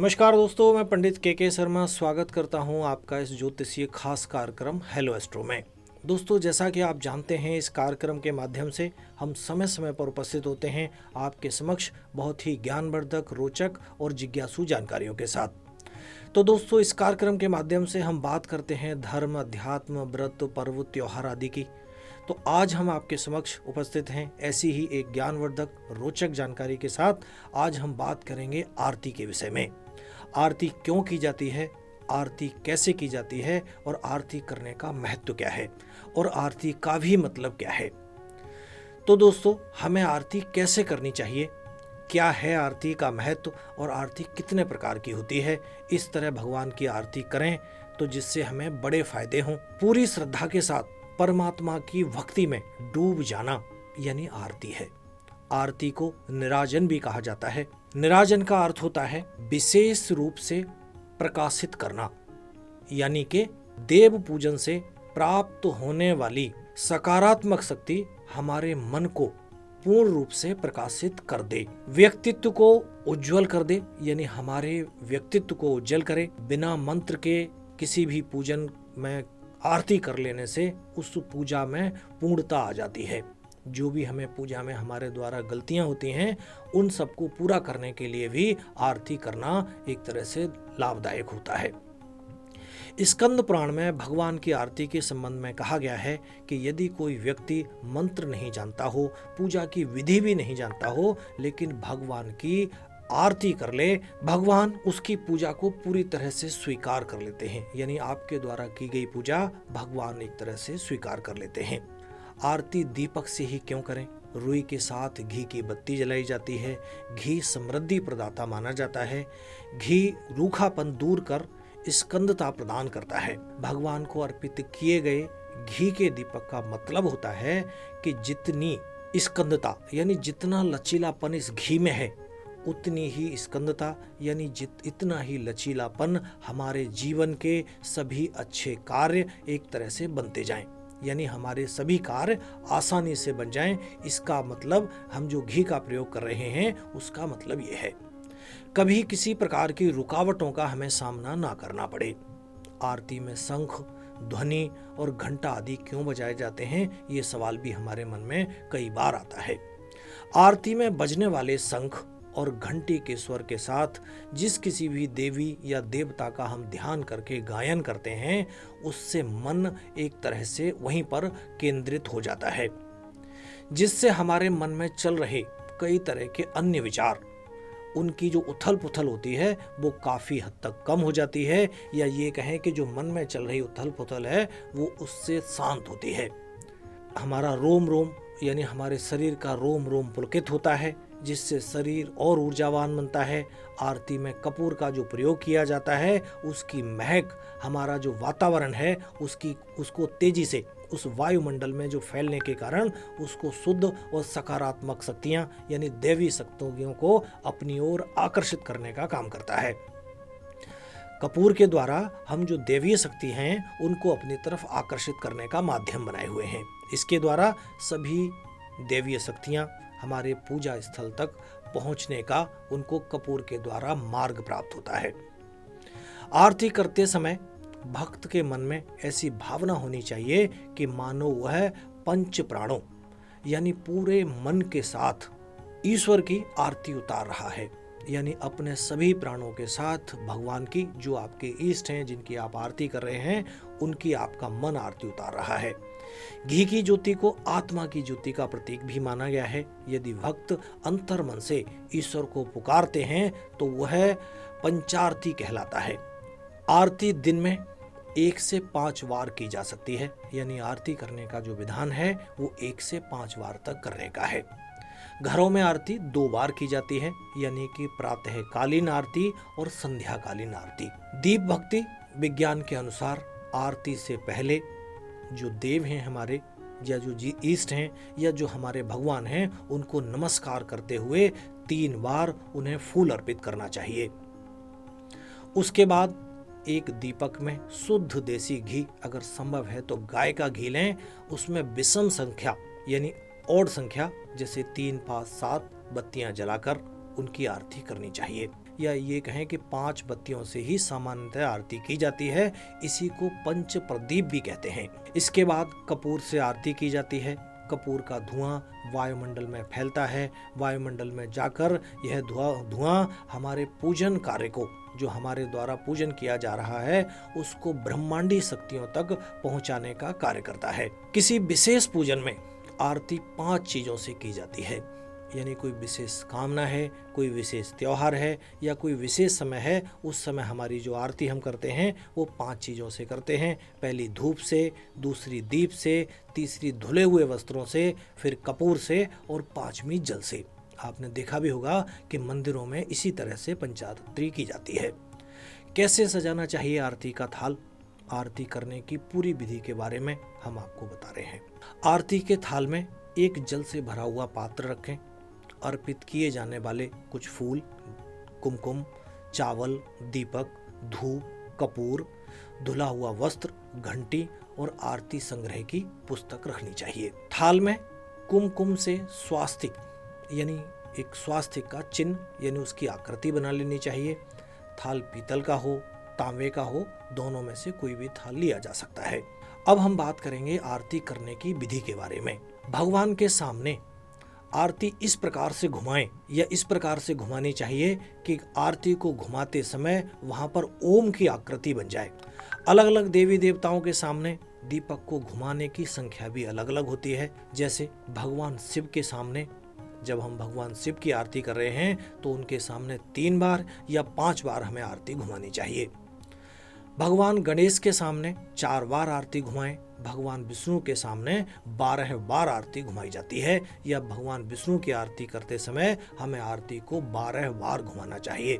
नमस्कार दोस्तों, मैं पंडित के शर्मा स्वागत करता हूं आपका इस ज्योतिषीय खास कार्यक्रम हेलो एस्ट्रो में। दोस्तों, जैसा कि आप जानते हैं, इस कार्यक्रम के माध्यम से हम समय समय पर उपस्थित होते हैं आपके समक्ष बहुत ही ज्ञानवर्धक, रोचक और जिज्ञासु जानकारियों के साथ। तो दोस्तों, इस कार्यक्रम के माध्यम से हम बात करते हैं धर्म, अध्यात्म, व्रत, पर्व, त्योहार आदि की। तो आज हम आपके समक्ष उपस्थित हैं ऐसी ही एक ज्ञानवर्धक, रोचक जानकारी के साथ। आज हम बात करेंगे आरती के विषय में। आरती क्यों की जाती है, आरती कैसे की जाती है और आरती करने का महत्व क्या है और आरती का भी मतलब क्या है। तो दोस्तों, हमें आरती कैसे करनी चाहिए, क्या है आरती का महत्व और आरती कितने प्रकार की होती है, इस तरह भगवान की आरती करें तो जिससे हमें बड़े फायदे हों। पूरी श्रद्धा के साथ परमात्मा की भक्ति में डूब जाना यानी आरती है। आरती को निराजन भी कहा जाता है। निराजन का अर्थ होता है विशेष रूप से प्रकाशित करना, यानी कि देव पूजन से प्राप्त होने वाली सकारात्मक शक्ति हमारे मन को पूर्ण रूप से प्रकाशित कर दे, व्यक्तित्व को उज्जवल कर दे, यानी हमारे व्यक्तित्व को उज्जवल करे। बिना मंत्र के किसी भी पूजन में आरती कर लेने से उस पूजा में पूर्णता आ जाती है। जो भी हमें पूजा में हमारे द्वारा गलतियां होती हैं, उन सबको पूरा करने के लिए भी आरती करना एक तरह से लाभदायक होता है। स्कंद पुराण में भगवान की आरती के संबंध में कहा गया है कि यदि कोई व्यक्ति मंत्र नहीं जानता हो, पूजा की विधि भी नहीं जानता हो, लेकिन भगवान की आरती कर ले, भगवान उसकी पूजा को पूरी तरह से स्वीकार कर लेते हैं। यानी आपके द्वारा की गई पूजा भगवान एक तरह से स्वीकार कर लेते हैं। आरती दीपक से ही क्यों करें? रुई के साथ घी की बत्ती जलाई जाती है। घी समृद्धि प्रदाता माना जाता है। घी रूखापन दूर कर स्कंदता प्रदान करता है। भगवान को अर्पित किए गए घी के दीपक का मतलब होता है कि जितनी स्कंदता यानी जितना लचीलापन इस घी में है, उतनी ही स्कंदता यानी इतना ही लचीलापन हमारे जीवन के सभी अच्छे कार्य एक तरह से बनते जाएं, यानी हमारे सभी कार्य आसानी से बन जाएं। इसका मतलब हम जो घी का प्रयोग कर रहे हैं उसका मतलब ये है कभी किसी प्रकार की रुकावटों का हमें सामना ना करना पड़े। आरती में शंख, ध्वनि और घंटा आदि क्यों बजाए जाते हैं, ये सवाल भी हमारे मन में कई बार आता है। आरती में बजने वाले शंख और घंटी के स्वर के साथ जिस किसी भी देवी या देवता का हम ध्यान करके गायन करते हैं, उससे मन एक तरह से वहीं पर केंद्रित हो जाता है, जिससे हमारे मन में चल रहे कई तरह के अन्य विचार, उनकी जो उथल पुथल होती है वो काफ़ी हद तक कम हो जाती है, या ये कहें कि जो मन में चल रही उथल पुथल है वो उससे शांत होती है। हमारा रोम रोम यानी हमारे शरीर का रोम रोम पुलकित होता है, जिससे शरीर और ऊर्जावान बनता है। आरती में कपूर का जो प्रयोग किया जाता है, उसकी महक हमारा जो वातावरण है उसको तेजी से उस वायुमंडल में जो फैलने के कारण उसको शुद्ध और सकारात्मक शक्तियां यानी दैवी शक्तियों को अपनी ओर आकर्षित करने का काम करता है। कपूर के द्वारा हम जो दैवीय शक्ति हैं उनको अपनी तरफ आकर्षित करने का माध्यम बनाए हुए हैं। इसके द्वारा सभी दैवीय शक्तियां हमारे पूजा स्थल तक पहुंचने का उनको कपूर के द्वारा मार्ग प्राप्त होता है। आरती करते समय भक्त के मन में ऐसी भावना होनी चाहिए कि मानो वह पंच प्राणों यानी पूरे मन के साथ ईश्वर की आरती उतार रहा है, यानी अपने सभी प्राणों के साथ भगवान की, जो आपके इष्ट हैं, जिनकी आप आरती कर रहे हैं, उनकी आपका मन आरती उतार रहा है। घी की ज्योति को आत्मा की ज्योति का प्रतीक भी माना गया है। यदि भक्त अंतर मन से ईश्वर को पुकारते हैं तो वह पंचारती कहलाता है। आरती दिन में 1 से 5 बार की जा सकती है, यानी आरती करने का जो विधान है वो 1 से 5 बार तक करने का है। घरों में आरती 2 बार की जाती है, यानी कि प्रातःकालीन आरती और संध्याकालीन आरती। दीप भक्ति विज्ञान के अनुसार आरती से पहले जो देव हैं हमारे, या जो ईष्ट हैं, या जो हमारे भगवान हैं, उनको नमस्कार करते हुए 3 बार उन्हें फूल अर्पित करना चाहिए। उसके बाद एक दीपक में शुद्ध देसी घी, अगर संभव है तो गाय का घी लें, उसमें विषम संख्या यानी ओड संख्या जैसे 3, 5, 7 बत्तियां जलाकर उनकी आरती करनी चाहिए। या ये कहें कि 5 बत्तियों से ही सामान्यतः आरती की जाती है। इसी को पंच प्रदीप भी कहते हैं। इसके बाद कपूर से आरती की जाती है। कपूर का धुआं वायुमंडल में फैलता है। वायुमंडल में जाकर यह धुआं हमारे पूजन कार्य को, जो हमारे द्वारा पूजन किया जा रहा है, उसको ब्रह्मांडी शक्तियों तक पहुंचाने का कार्य करता है। किसी विशेष पूजन में आरती 5 चीजों से की जाती है। यानी कोई विशेष कामना है, कोई विशेष त्योहार है या कोई विशेष समय है, उस समय हमारी जो आरती हम करते हैं वो 5 चीज़ों से करते हैं। पहली धूप से, दूसरी दीप से, तीसरी धुले हुए वस्त्रों से, फिर कपूर से और 5वीं जल से। आपने देखा भी होगा कि मंदिरों में इसी तरह से पंचारती की जाती है। कैसे सजाना चाहिए आरती का थाल? आरती करने की पूरी विधि के बारे में हम आपको बता रहे हैं। आरती के थाल में एक जल से भरा हुआ पात्र रखें। अर्पित किए जाने वाले कुछ फूल, कुमकुम, चावल, दीपक, धूप, कपूर, धुला हुआ वस्त्र, घंटी और आरती संग्रह की पुस्तक रखनी चाहिए। थाल में कुमकुम से स्वास्तिक यानी एक स्वास्तिक का चिन्ह यानी उसकी आकृति बना लेनी चाहिए। थाल पीतल का हो, तांबे का हो, दोनों में से कोई भी थाल लिया जा सकता है। अब हम बात करेंगे आरती करने की विधि के बारे में। भगवान के सामने आरती इस प्रकार से घुमाएं या इस प्रकार से घुमानी चाहिए कि आरती को घुमाते समय वहां पर ओम की आकृति बन जाए। अलग अलग देवी देवताओं के सामने दीपक को घुमाने की संख्या भी अलग अलग होती है। जैसे भगवान शिव के सामने, जब हम भगवान शिव की आरती कर रहे हैं तो उनके सामने 3 बार या 5 बार हमें आरती घुमानी चाहिए। भगवान गणेश के सामने 4 बार आरती घुमाएं। भगवान विष्णु के सामने 12 बार आरती घुमाई जाती है, या भगवान विष्णु की आरती करते समय हमें आरती को 12 बार घुमाना चाहिए।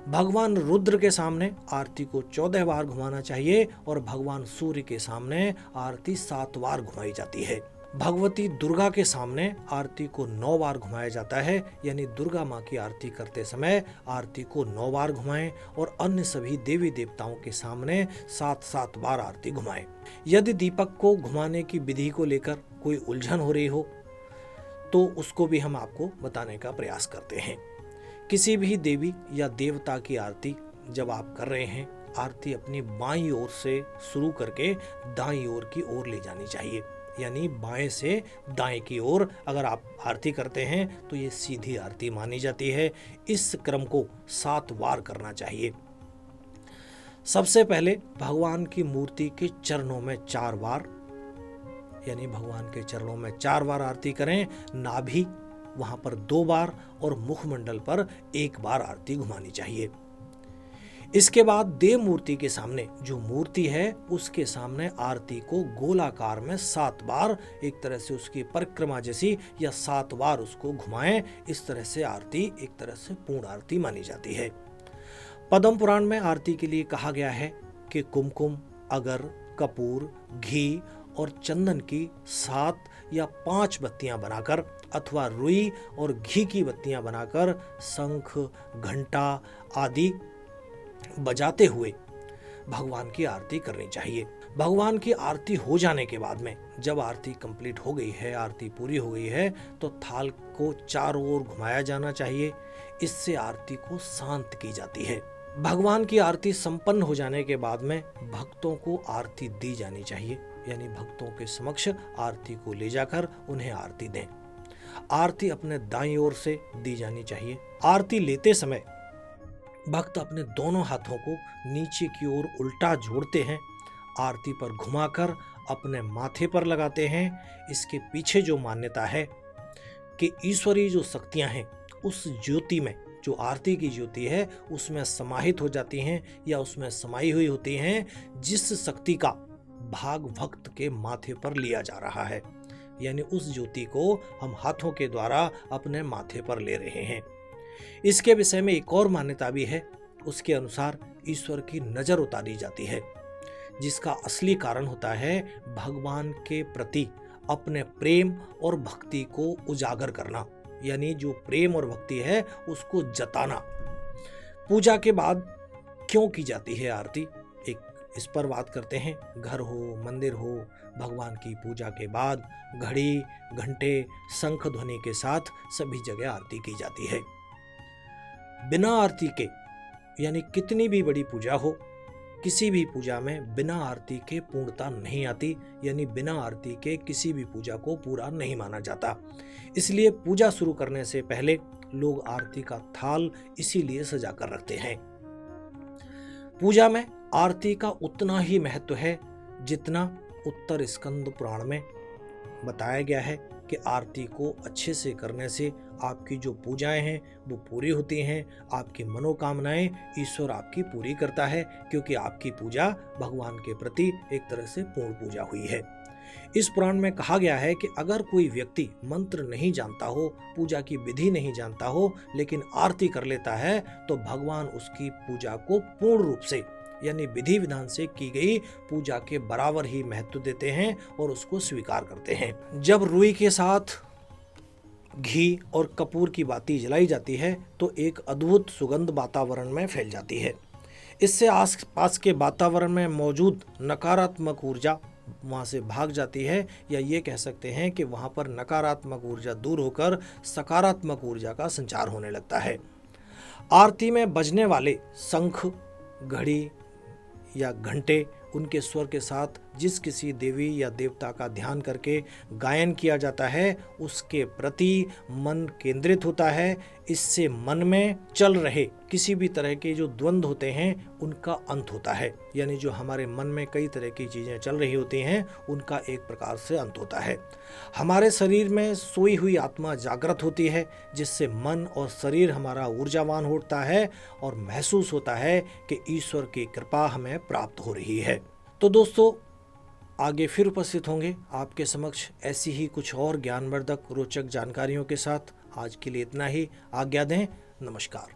भगवान रुद्र के सामने आरती को 14 बार घुमाना चाहिए और भगवान सूर्य के सामने आरती 7 बार घुमाई जाती है। भगवती दुर्गा के सामने आरती को 9 बार घुमाया जाता है, यानी दुर्गा माँ की आरती करते समय आरती को 9 बार घुमाएं और अन्य सभी देवी देवताओं के सामने 7-7 बार आरती घुमाएं। यदि दीपक को घुमाने की विधि को लेकर कोई उलझन हो रही हो तो उसको भी हम आपको बताने का प्रयास करते हैं। किसी भी देवी या देवता की आरती जब आप कर रहे हैं, आरती अपनी बाईं ओर से शुरू करके दाईं ओर की ओर ले जानी चाहिए। यानी बाएं से दाएं की ओर अगर आप आरती करते हैं तो ये सीधी आरती मानी जाती है। इस क्रम को 7 बार करना चाहिए। सबसे पहले भगवान की मूर्ति के चरणों में 4 बार, यानी भगवान के चरणों में 4 बार आरती करें। नाभि वहां पर 2 बार और मुखमंडल पर 1 बार आरती घुमानी चाहिए। इसके बाद देव मूर्ति के सामने जो मूर्ति है उसके सामने आरती को गोलाकार में 7 बार, एक तरह से उसकी परिक्रमा जैसी, या 7 बार उसको घुमाएं। इस तरह से आरती एक तरह से पूर्ण आरती मानी जाती है। पद्म पुराण में आरती के लिए कहा गया है कि कुमकुम, अगर, कपूर, घी और चंदन की 7 या 5 बत्तियां बनाकर अथवा रुई और घी की बत्तियां बनाकर शंख, घंटा आदि बजाते हुए भगवान की आरती करनी चाहिए। भगवान की आरती हो जाने के बाद में जब आरती कंप्लीट हो गई है, आरती पूरी हो गई है, तो थाल को चारों ओर घुमाया जाना चाहिए। इससे आरती को शांत की जाती है। भगवान की आरती संपन्न हो जाने के बाद में भक्तों को आरती दी जानी चाहिए, यानी भक्तों के समक्ष आरती को ले जाकर उन्हें आरती दें। आरती अपने दाईं ओर से दी जानी चाहिए। आरती लेते समय भक्त अपने दोनों हाथों को नीचे की ओर उल्टा जोड़ते हैं, आरती पर घुमाकर अपने माथे पर लगाते हैं। इसके पीछे जो मान्यता है कि ईश्वरीय जो शक्तियां हैं उस ज्योति में, जो आरती की ज्योति है उसमें समाहित हो जाती हैं या उसमें समाई हुई होती हैं, जिस शक्ति का भाग भक्त के माथे पर लिया जा रहा है। यानी उस ज्योति को हम हाथों के द्वारा अपने माथे पर ले रहे हैं। इसके विषय में एक और मान्यता भी है। उसके अनुसार ईश्वर की नजर उतारी जाती है, जिसका असली कारण होता है भगवान के प्रति अपने प्रेम और भक्ति को उजागर करना, यानी जो प्रेम और भक्ति है उसको जताना। पूजा के बाद क्यों की जाती है आरती, इस पर बात करते हैं। घर हो, मंदिर हो, भगवान की पूजा के बाद घड़ी, घंटे, शंख ध्वनि के साथ सभी जगह आरती की जाती है। बिना आरती के, यानी कितनी भी बड़ी पूजा हो, किसी भी पूजा में बिना आरती के पूर्णता नहीं आती, यानी बिना आरती के किसी भी पूजा को पूरा नहीं माना जाता। इसलिए पूजा शुरू करने से पहले लोग आरती का थाल इसीलिए सजा कर रखते हैं। पूजा में आरती का उतना ही महत्व है जितना उत्तर स्कंद पुराण में बताया गया है कि आरती को अच्छे से करने से आपकी जो पूजाएं हैं वो पूरी होती हैं, आपकी मनोकामनाएं ईश्वर आपकी पूरी करता है, क्योंकि आपकी पूजा भगवान के प्रति एक तरह से पूर्ण पूजा हुई है। इस पुराण में कहा गया है कि अगर कोई व्यक्ति मंत्र नहीं जानता हो, पूजा की विधि नहीं जानता हो, लेकिन आरती कर लेता है तो भगवान उसकी पूजा को पूर्ण रूप से, यानी विधि विधान से की गई पूजा के बराबर ही महत्व देते हैं और उसको स्वीकार करते हैं। जब रुई के साथ घी और कपूर की बाती जलाई जाती है तो एक अद्भुत सुगंध वातावरण में फैल जाती है। इससे आसपास के वातावरण में मौजूद नकारात्मक ऊर्जा वहाँ से भाग जाती है, या ये कह सकते हैं कि वहाँ पर नकारात्मक ऊर्जा दूर होकर सकारात्मक ऊर्जा का संचार होने लगता है। आरती में बजने वाले शंख, घड़ी या घंटे उनके स्वर के साथ जिस किसी देवी या देवता का ध्यान करके गायन किया जाता है उसके प्रति मन केंद्रित होता है। इससे मन में चल रहे किसी भी तरह के जो द्वंद्व होते हैं उनका अंत होता है, यानी जो हमारे मन में कई तरह की चीज़ें चल रही होती हैं उनका एक प्रकार से अंत होता है। हमारे शरीर में सोई हुई आत्मा जागृत होती है, जिससे मन और शरीर हमारा ऊर्जावान होता है और महसूस होता है कि ईश्वर की कृपा हमें प्राप्त हो रही है। तो दोस्तों, आगे फिर उपस्थित होंगे आपके समक्ष ऐसी ही कुछ और ज्ञानवर्धक रोचक जानकारियों के साथ। आज के लिए इतना ही, आज्ञा दें। नमस्कार।